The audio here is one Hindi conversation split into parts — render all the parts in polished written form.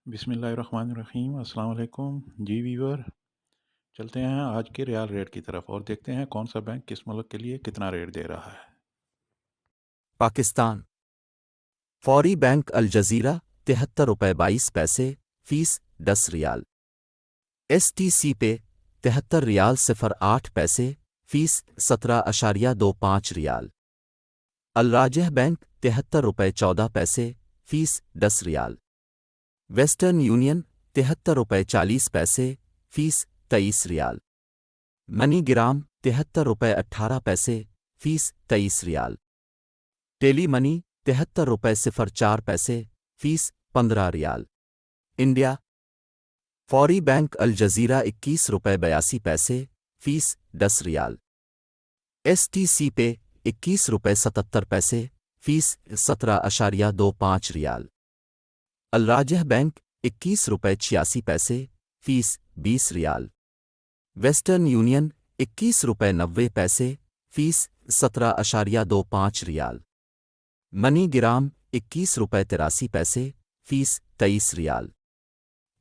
बिस्मिल्लाहिर्रहमानिर्रहीम अस्सलाम वालेकुम जी वीवर। चलते हैं आज के रियाल रेट की तरफ और देखते हैं कौन सा बैंक किस मुल्क के लिए कितना रेट दे रहा है। पाकिस्तान। फौरी बैंक अल जजीरा 73 रुपये 22 पैसे फीस 10 रियाल। STC पे 73 रियाल 08 पैसे फीस 17.25 रियाल। अल राजह बैंक 73 रुपये 14 पैसे फीस 10 रियाल। वेस्टर्न यूनियन 73 रुपये 40 पैसे फीस 23 रियाल। मनीग्राम 73 रुपये 18 पैसे फीस 23 रियाल। टेली मनी 73 रुपये 04 पैसे फीस 15 रियाल। इंडिया। फौरी बैंक अल जजीरा 21 रुपये 82 पैसे फीस 10 रियाल। STC पे 21 रुपये 77 पैसे फीस 17.25 रियाल। अल राजह बैंक 21 रुपये 86 पैसे फीस 20 रियाल। वेस्टर्न यूनियन 21 रुपये 90 पैसे फीस 17.25 रियाल। मनीग्राम 21 रुपये 83 पैसे फीस 23 रियाल।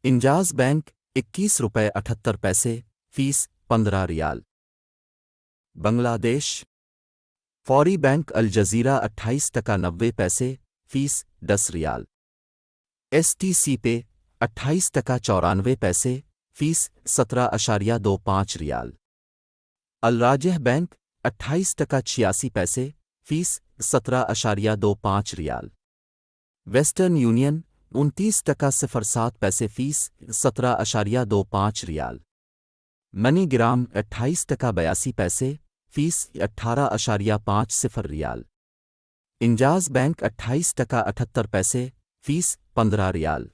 इंजाज बैंक 21 रुपये 78 पैसे फीस 15 रियाल। बांग्लादेश। फौरी बैंक अल जजीरा 28 टका 90 पैसे फीस 10 रियाल। STC पे 28 टका 94 पैसे फीस 17.25 रियाल। अल राजह बैंक 28 टका 86 पैसे फीस 17.25 रियाल। वेस्टर्न यूनियन 29 टका 07 पैसे फीस 17.25 रियाल। मनीग्राम 28 टका 82 पैसे फीस 18.50 रियाल। इंजाज बैंक 28 टका 78 पैसे फीस 15 रियाल।